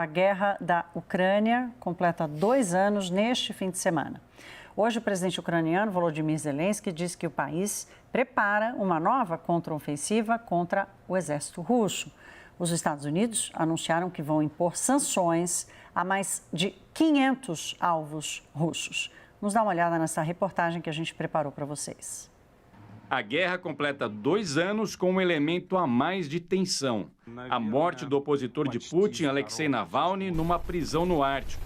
A guerra da Ucrânia completa 2 anos neste fim de semana. Hoje, o presidente ucraniano Volodymyr Zelensky disse que o país prepara uma nova contraofensiva contra o exército russo. Os Estados Unidos anunciaram que vão impor sanções a mais de 500 alvos russos. Vamos dar uma olhada nessa reportagem que a gente preparou para vocês. A guerra completa 2 anos com um elemento a mais de tensão. A morte do opositor de Putin, Alexei Navalny, numa prisão no Ártico.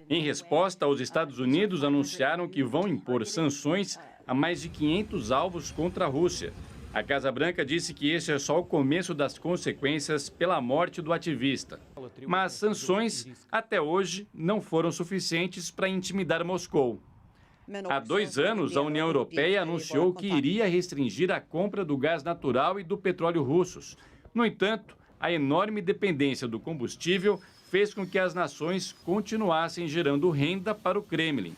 Em resposta, os Estados Unidos anunciaram que vão impor sanções a mais de 500 alvos contra a Rússia. A Casa Branca disse que esse é só o começo das consequências pela morte do ativista. Mas sanções, até hoje, não foram suficientes para intimidar Moscou. Há 2 anos, a União Europeia anunciou que iria restringir a compra do gás natural e do petróleo russos. No entanto, a enorme dependência do combustível fez com que as nações continuassem gerando renda para o Kremlin.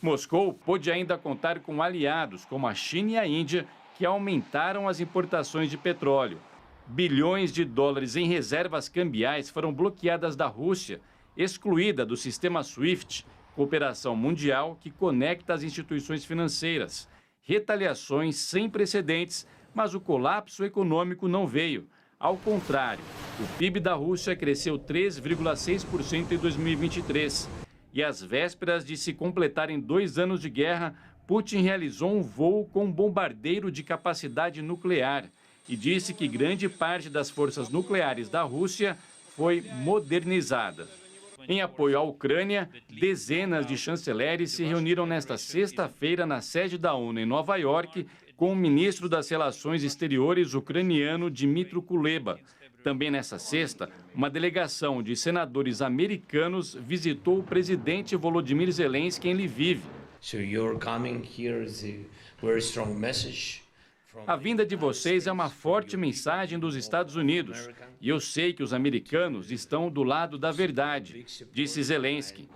Moscou pôde ainda contar com aliados como a China e a Índia, que aumentaram as importações de petróleo. Bilhões de dólares em reservas cambiais foram bloqueadas da Rússia, excluída do sistema SWIFT, cooperação mundial que conecta as instituições financeiras. Retaliações sem precedentes, mas o colapso econômico não veio. Ao contrário, o PIB da Rússia cresceu 3,6% em 2023. E às vésperas de se completarem 2 anos de guerra, Putin realizou um voo com um bombardeiro de capacidade nuclear e disse que grande parte das forças nucleares da Rússia foi modernizada. Em apoio à Ucrânia, dezenas de chanceleres se reuniram nesta sexta-feira na sede da ONU em Nova York com o ministro das Relações Exteriores ucraniano Dmytro Kuleba. Também nessa sexta, uma delegação de senadores americanos visitou o presidente Volodymyr Zelensky em Lviv. A vinda de vocês é uma forte mensagem dos Estados Unidos. E eu sei que os americanos estão do lado da verdade, disse Zelensky.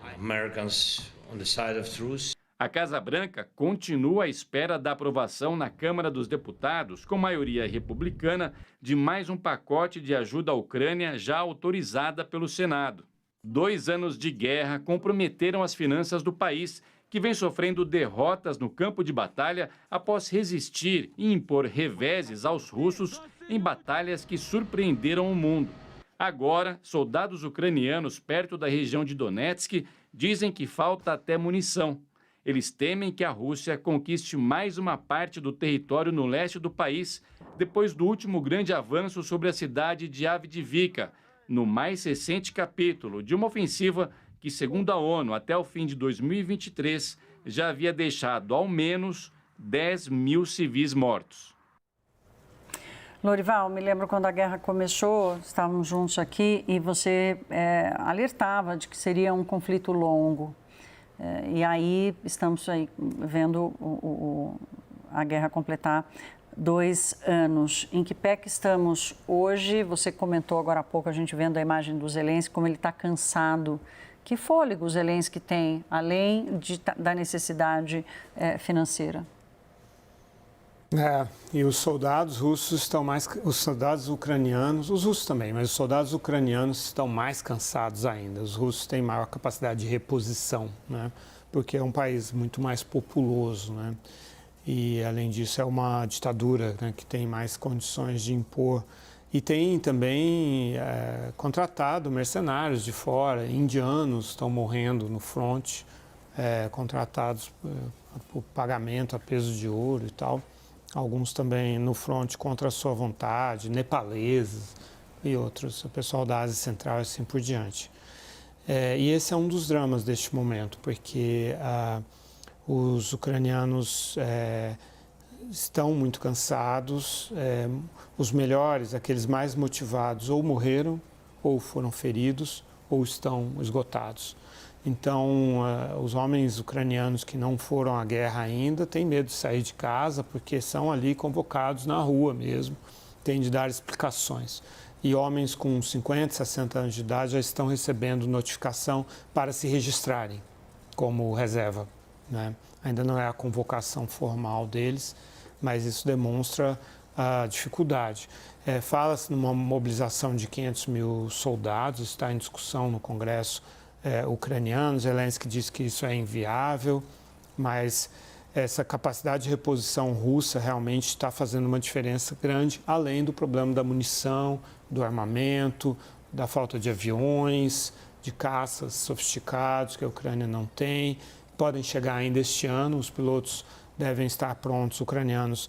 A Casa Branca continua à espera da aprovação na Câmara dos Deputados, com maioria republicana, de mais um pacote de ajuda à Ucrânia já autorizada pelo Senado. 2 anos de guerra comprometeram as finanças do país, que vem sofrendo derrotas no campo de batalha após resistir e impor reveses aos russos em batalhas que surpreenderam o mundo. Agora, soldados ucranianos perto da região de Donetsk dizem que falta até munição. Eles temem que a Rússia conquiste mais uma parte do território no leste do país, depois do último grande avanço sobre a cidade de Avdiivka, no mais recente capítulo de uma ofensiva que, segundo a ONU, até o fim de 2023, já havia deixado ao menos 10 mil civis mortos. Lorival, me lembro quando a guerra começou, estávamos juntos aqui e você alertava de que seria um conflito longo. E aí estamos aí vendo a guerra completar 2 anos. Em que pé que estamos hoje? Você comentou agora há pouco, a gente vendo a imagem do Zelensky, como ele está cansado. Que fôlego o Zelensky tem, além da necessidade financeira? E os soldados russos estão mais... Os soldados ucranianos, os russos também, mas os soldados ucranianos estão mais cansados ainda. Os russos têm maior capacidade de reposição, né? Porque é um país muito mais populoso, né? E, além disso, é uma ditadura, né, que tem mais condições de impor. E tem também contratado mercenários de fora, indianos estão morrendo no fronte, contratados por pagamento a peso de ouro e tal. Alguns também no fronte contra a sua vontade, nepaleses e outros, o pessoal da Ásia Central e assim por diante. E esse é um dos dramas deste momento, porque os ucranianos estão muito cansados, os melhores, aqueles mais motivados, ou morreram, ou foram feridos, ou estão esgotados. Então, os homens ucranianos que não foram à guerra ainda têm medo de sair de casa, porque são ali convocados na rua mesmo, têm de dar explicações. E homens com 50, 60 anos de idade já estão recebendo notificação para se registrarem como reserva, né? Ainda não é a convocação formal deles, mas isso demonstra a dificuldade. Fala-se numa mobilização de 500 mil soldados, está em discussão no Congresso ucraniano. Zelensky diz que isso é inviável, mas essa capacidade de reposição russa realmente está fazendo uma diferença grande, além do problema da munição, do armamento, da falta de aviões, de caças sofisticados que a Ucrânia não tem. Podem chegar ainda este ano, os pilotos devem estar prontos, ucranianos,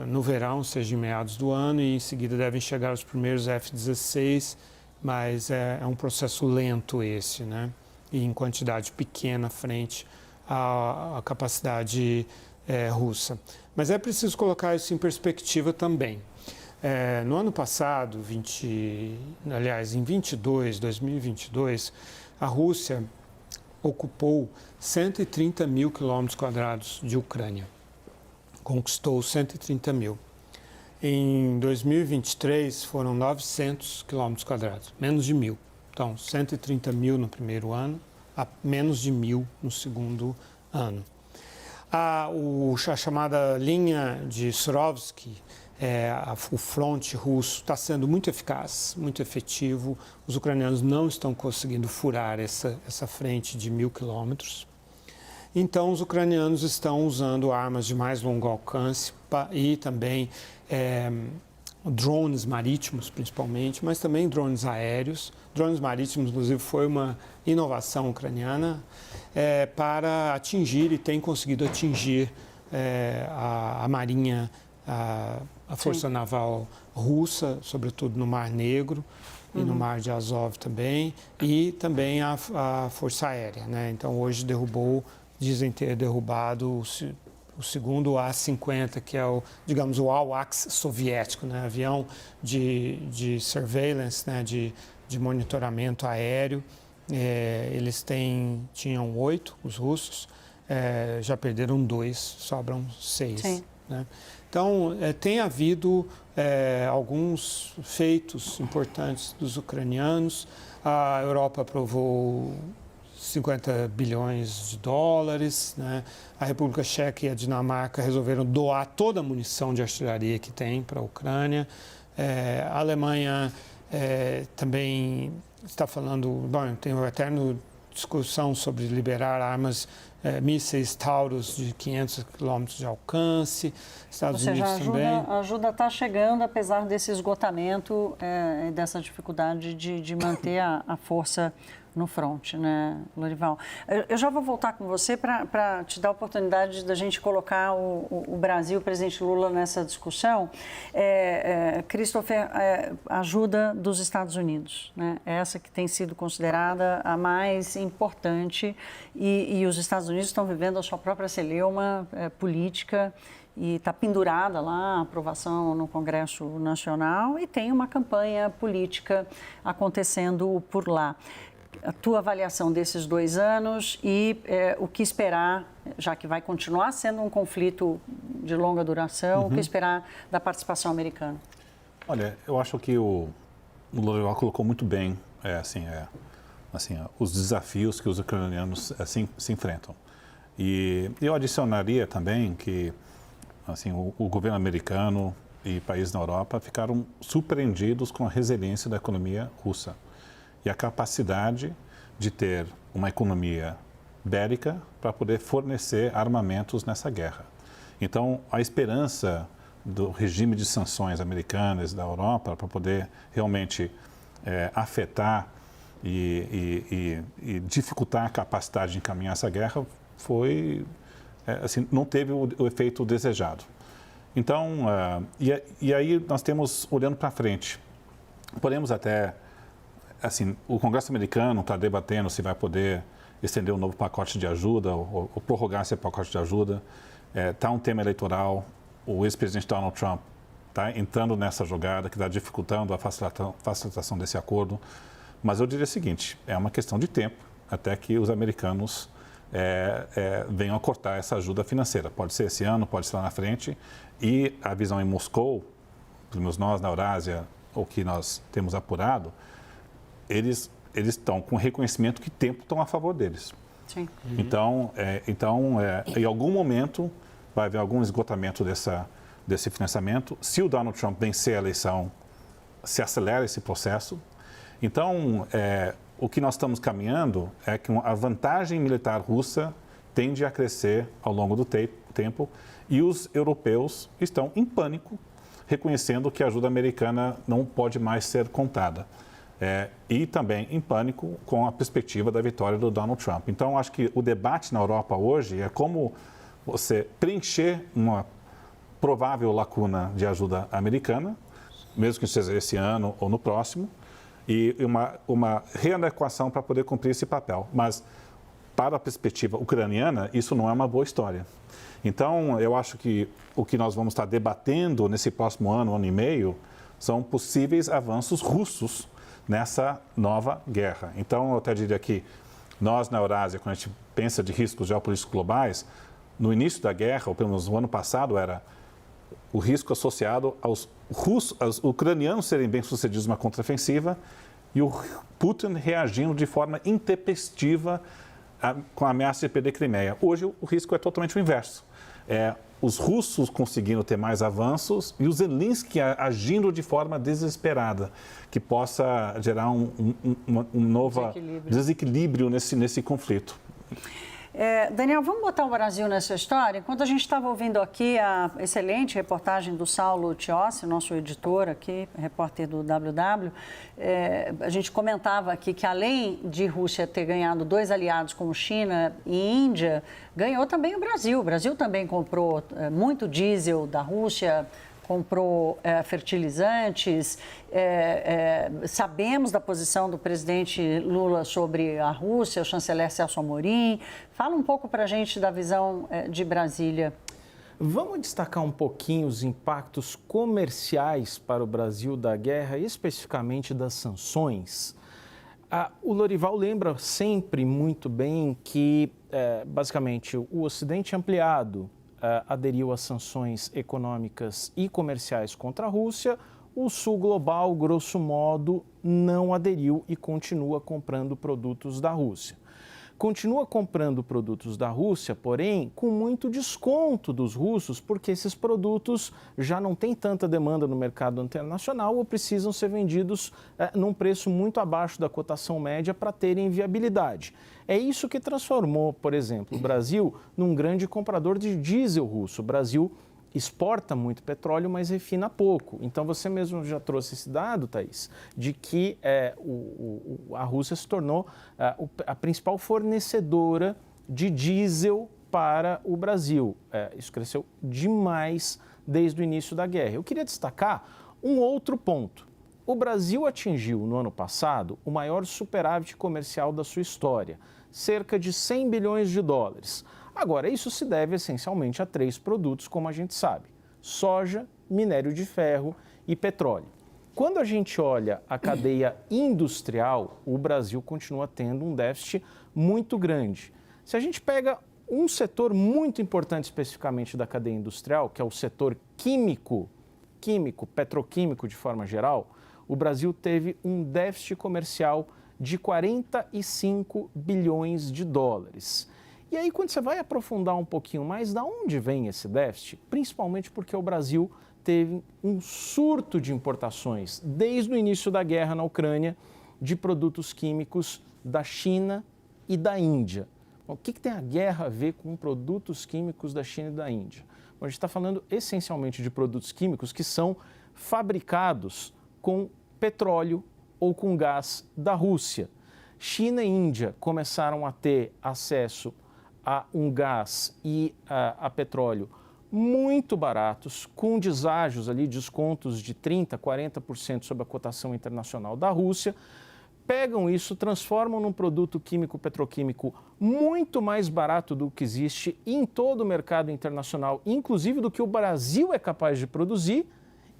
no verão, seja em meados do ano, e em seguida devem chegar os primeiros F-16, mas é um processo lento esse, né? E em quantidade pequena frente à capacidade russa. Mas é preciso colocar isso em perspectiva também. No ano passado, em 2022, a Rússia ocupou 130 mil quilômetros quadrados de Ucrânia. Conquistou 130 mil. Em 2023, foram 900 quilômetros quadrados, menos de 1.000. Então, 130 mil no primeiro ano, a menos de 1.000 no segundo ano. A chamada linha de Surovsky, o fronte russo, está sendo muito eficaz, muito efetivo. Os ucranianos não estão conseguindo furar essa frente de 1.000 quilômetros. Então, os ucranianos estão usando armas de mais longo alcance e também drones marítimos, principalmente, mas também drones aéreos. Drones marítimos, inclusive, foi uma inovação ucraniana para atingir, e tem conseguido atingir a marinha, a força naval russa, sobretudo no Mar Negro e no Mar de Azov também, e também a força aérea, né? Então, hoje dizem ter derrubado o segundo A-50, que é o AWACS soviético, né? Avião de surveillance, né? De monitoramento aéreo. Eles tinham 8, os russos, já perderam 2, sobram 6. Né? Então, tem havido alguns feitos importantes dos ucranianos. A Europa aprovou 50 bilhões de dólares, né? A República Tcheca e a Dinamarca resolveram doar toda a munição de artilharia que tem para a Ucrânia. A Alemanha também está falando, tem uma eterna discussão sobre liberar armas, mísseis Taurus de 500 quilômetros de alcance. Estados Unidos também. A ajuda está chegando, apesar desse esgotamento e dessa dificuldade de manter a força no front, né, Lorival? Eu já vou voltar com você para te dar a oportunidade da gente colocar o Brasil, o presidente Lula, nessa discussão. Christopher, a ajuda dos Estados Unidos, né? Essa que tem sido considerada a mais importante, e os Estados Unidos estão vivendo a sua própria celeuma política, e está pendurada lá a aprovação no Congresso Nacional, e tem uma campanha política acontecendo por lá. A tua avaliação desses 2 anos e o que esperar, já que vai continuar sendo um conflito de longa duração, o que esperar da participação americana? Olha, eu acho que o Lorival colocou muito bem os desafios que os ucranianos se enfrentam. E eu adicionaria também que o governo americano e países na Europa ficaram surpreendidos com a resiliência da economia russa e a capacidade de ter uma economia bélica para poder fornecer armamentos nessa guerra. Então, a esperança do regime de sanções americanas da Europa para poder realmente afetar e dificultar a capacidade de encaminhar essa guerra não teve o efeito desejado. Então, e aí nós temos, olhando para frente, podemos até, o Congresso americano está debatendo se vai poder estender um novo pacote de ajuda ou prorrogar esse pacote de ajuda. Está um tema eleitoral, o ex-presidente Donald Trump está entrando nessa jogada que está dificultando a facilitação desse acordo. Mas eu diria o seguinte, é uma questão de tempo até que os americanos venham a cortar essa ajuda financeira. Pode ser esse ano, pode ser lá na frente. E a visão em Moscou, pelo menos nós na Eurásia, o que nós temos apurado, eles estão com reconhecimento que tempo estão a favor deles. Sim. Então, em algum momento vai haver algum esgotamento desse financiamento. Se o Donald Trump vencer a eleição, se acelera esse processo. Então, o que nós estamos caminhando é que a vantagem militar russa tende a crescer ao longo do tempo e os europeus estão em pânico, reconhecendo que a ajuda americana não pode mais ser contada. E também em pânico com a perspectiva da vitória do Donald Trump. Então, acho que o debate na Europa hoje é como você preencher uma provável lacuna de ajuda americana, mesmo que seja esse ano ou no próximo, e uma readequação para poder cumprir esse papel. Mas, para a perspectiva ucraniana, isso não é uma boa história. Então, eu acho que o que nós vamos estar debatendo nesse próximo ano e meio, são possíveis avanços russos nessa nova guerra. Então, eu até diria que nós, na Eurásia, quando a gente pensa de riscos geopolíticos globais, no início da guerra, ou pelo menos no ano passado, era o risco associado aos ucranianos serem bem-sucedidos numa contraofensiva e o Putin reagindo de forma intempestiva com a ameaça de perder Crimeia. Hoje, o risco é totalmente o inverso. Os russos conseguindo ter mais avanços e o Zelensky agindo de forma desesperada, que possa gerar um novo desequilíbrio nesse conflito. Daniel, vamos botar o Brasil nessa história? Enquanto a gente estava ouvindo aqui a excelente reportagem do Saulo Tiossi, nosso editor aqui, repórter do WW, a gente comentava aqui que além de Rússia ter ganhado 2 aliados como China e Índia, ganhou também o Brasil. O Brasil também comprou muito diesel da Rússia, comprou fertilizantes, sabemos da posição do presidente Lula sobre a Rússia, o chanceler Celso Amorim. Fala um pouco para a gente da visão de Brasília. Vamos destacar um pouquinho os impactos comerciais para o Brasil da guerra, especificamente das sanções. O Lorival lembra sempre muito bem que, basicamente, o Ocidente ampliado aderiu às sanções econômicas e comerciais contra a Rússia, o Sul global, grosso modo, não aderiu e continua comprando produtos da Rússia. Continua comprando produtos da Rússia, porém, com muito desconto dos russos, porque esses produtos já não têm tanta demanda no mercado internacional ou precisam ser vendidos num preço muito abaixo da cotação média para terem viabilidade. É isso que transformou, por exemplo, o Brasil num grande comprador de diesel russo. O Brasil exporta muito petróleo, mas refina pouco. Então, você mesmo já trouxe esse dado, Thaís, de que a Rússia se tornou a principal fornecedora de diesel para o Brasil. Isso cresceu demais desde o início da guerra. Eu queria destacar um outro ponto. O Brasil atingiu, no ano passado, o maior superávit comercial da sua história, cerca de 100 bilhões de dólares. Agora, isso se deve essencialmente a 3 produtos, como a gente sabe: soja, minério de ferro e petróleo. Quando a gente olha a cadeia industrial, o Brasil continua tendo um déficit muito grande. Se a gente pega um setor muito importante especificamente da cadeia industrial, que é o setor químico, petroquímico de forma geral, o Brasil teve um déficit comercial de 45 bilhões de dólares. E aí, quando você vai aprofundar um pouquinho mais, de onde vem esse déficit? Principalmente porque o Brasil teve um surto de importações, desde o início da guerra na Ucrânia, de produtos químicos da China e da Índia. Bom, o que tem a guerra a ver com produtos químicos da China e da Índia? Bom, a gente está falando essencialmente de produtos químicos que são fabricados com petróleo ou com gás da Rússia. China e Índia começaram a ter acesso a um gás e a petróleo muito baratos, com deságios ali, descontos de 30%, 40% sobre a cotação internacional da Rússia, pegam isso, transformam num produto químico petroquímico muito mais barato do que existe em todo o mercado internacional, inclusive do que o Brasil é capaz de produzir.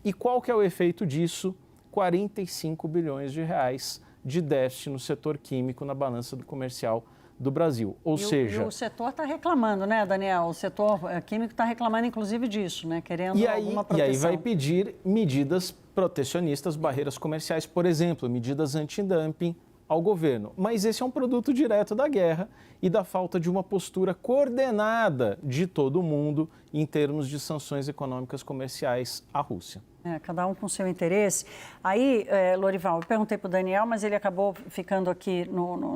E qual que é o efeito disso? 45 bilhões de reais de déficit no setor químico na balança do comercial do Brasil. Ou seja... o setor está reclamando, né, Daniel? O setor químico está reclamando, inclusive, disso, né? Querendo alguma proteção. E aí vai pedir medidas protecionistas, barreiras comerciais, por exemplo, medidas antidumping ao governo. Mas esse é um produto direto da guerra e da falta de uma postura coordenada de todo mundo em termos de sanções econômicas comerciais à Rússia. Cada um com seu interesse. Aí, Lorival, eu perguntei para o Daniel, mas ele acabou ficando aqui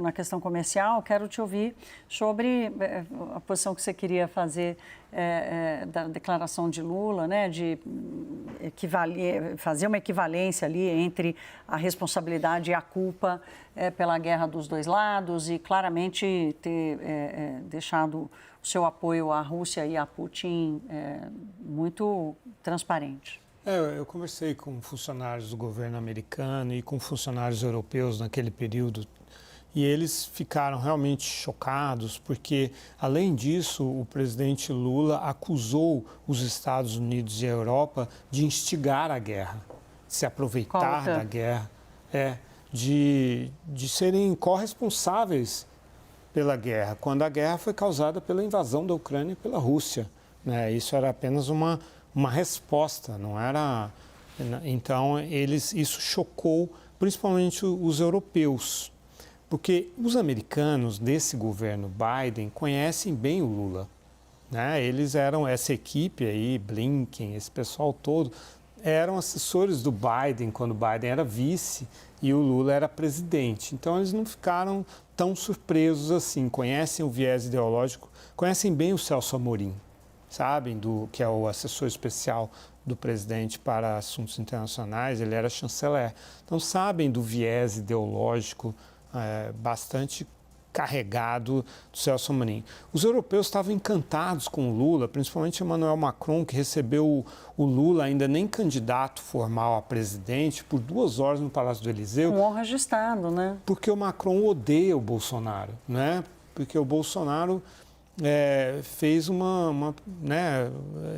na questão comercial. Quero te ouvir sobre a posição que você queria fazer da declaração de Lula, né, de fazer uma equivalência ali entre a responsabilidade e a culpa pela guerra dos dois lados e claramente ter deixado o seu apoio à Rússia e a Putin muito transparente. Eu conversei com funcionários do governo americano e com funcionários europeus naquele período e eles ficaram realmente chocados porque, além disso, o presidente Lula acusou os Estados Unidos e a Europa de instigar a guerra, de se aproveitar da guerra, de serem corresponsáveis pela guerra, quando a guerra foi causada pela invasão da Ucrânia e pela Rússia, né? Isso era apenas uma resposta, não era... Então, isso chocou principalmente os europeus, porque os americanos desse governo Biden conhecem bem o Lula, né? Eles eram, essa equipe aí, Blinken, esse pessoal todo, eram assessores do Biden quando o Biden era vice e o Lula era presidente. Então, eles não ficaram tão surpresos assim, conhecem o viés ideológico, conhecem bem o Celso Amorim, sabem que é o assessor especial do presidente para assuntos internacionais, ele era chanceler. Então, sabem do viés ideológico bastante carregado do Celso Amorim. Os europeus estavam encantados com o Lula, principalmente Emmanuel Macron, que recebeu o Lula, ainda nem candidato formal a presidente, por 2 horas no Palácio do Elyseu. Com honra de Estado, né? Porque o Macron odeia o Bolsonaro, né? Porque o Bolsonaro fez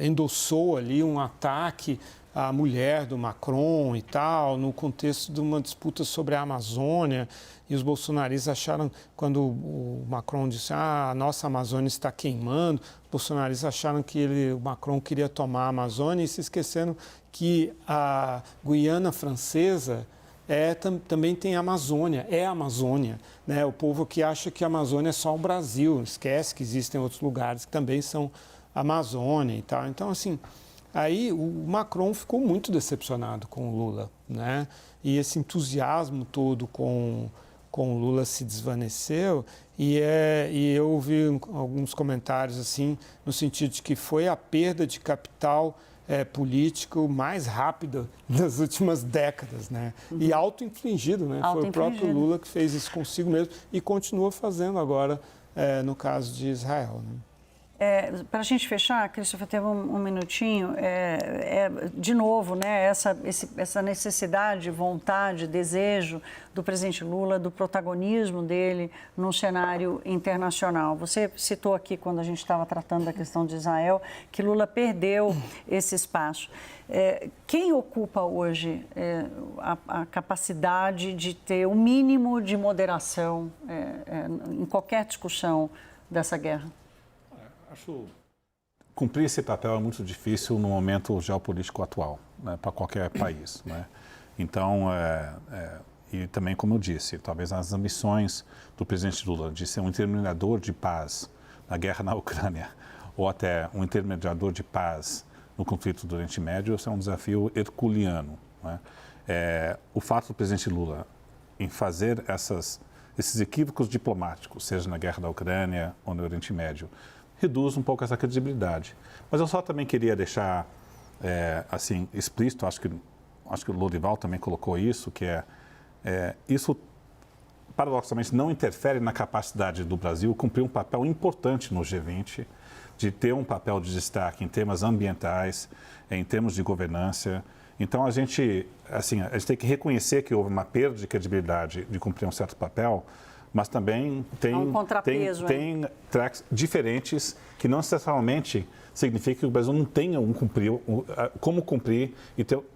endossou ali um ataque à mulher do Macron e tal, no contexto de uma disputa sobre a Amazônia, e os bolsonaristas acharam, quando o Macron disse, a nossa Amazônia está queimando, os bolsonaristas acharam que o Macron queria tomar a Amazônia e se esqueceram que a Guiana Francesa também tem a Amazônia, é a Amazônia, né? O povo que acha que a Amazônia é só o Brasil, esquece que existem outros lugares que também são Amazônia e tal. Então, assim, aí o Macron ficou muito decepcionado com o Lula, né? E esse entusiasmo todo com o Lula se desvaneceu e eu ouvi alguns comentários assim, no sentido de que foi a perda de capital político mais rápido das últimas décadas, né? E auto-infligido, né? Foi o próprio Lula que fez isso consigo mesmo e continua fazendo agora no caso de Israel, né? Para a gente fechar, Christopher, teve um minutinho, de novo, né, essa necessidade, vontade, desejo do presidente Lula, do protagonismo dele no cenário internacional. Você citou aqui, quando a gente estava tratando da questão de Israel, que Lula perdeu esse espaço. Quem ocupa hoje a capacidade de ter o mínimo de moderação em qualquer discussão dessa guerra? Acho cumprir esse papel é muito difícil no momento geopolítico atual, né, para qualquer país, né? Então, e também, como eu disse, talvez as ambições do presidente Lula de ser um intermediador de paz na guerra na Ucrânia ou até um intermediador de paz no conflito do Oriente Médio, isso é um desafio herculeano, né? O fato do presidente Lula em fazer esses equívocos diplomáticos, seja na guerra da Ucrânia ou no Oriente Médio, reduz um pouco essa credibilidade. Mas eu só também queria deixar assim explícito, acho que o Lorival também colocou isso, que isso paradoxalmente não interfere na capacidade do Brasil cumprir um papel importante no G20, de ter um papel de destaque em temas ambientais, em termos de governança. Então a gente tem que reconhecer que houve uma perda de credibilidade de cumprir um certo papel, mas também tem tracks diferentes que não necessariamente significa que o Brasil não tenha como cumprir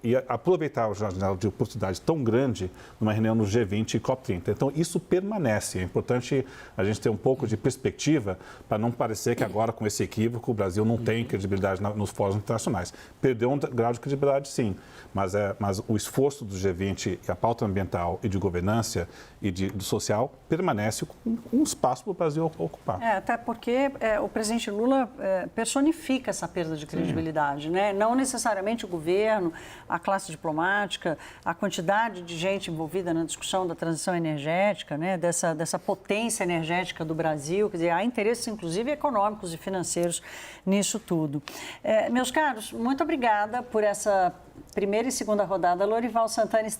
e aproveitar a janela de oportunidade tão grande numa reunião no G20 e COP30. Então, isso permanece. É importante a gente ter um pouco de perspectiva para não parecer que agora, com esse equívoco, o Brasil não tem credibilidade nos fóruns internacionais. Perdeu um grau de credibilidade, sim, mas o esforço do G20 e a pauta ambiental e de governança e do social permanece com um espaço para o Brasil ocupar. Até porque o presidente Lula personifica essa perda de credibilidade, né? Não necessariamente o governo, a classe diplomática, a quantidade de gente envolvida na discussão da transição energética, né? Dessa potência energética do Brasil, quer dizer, há interesses, inclusive, econômicos e financeiros nisso tudo. Meus caros, muito obrigada por essa primeira e segunda rodada. Lorival Santana está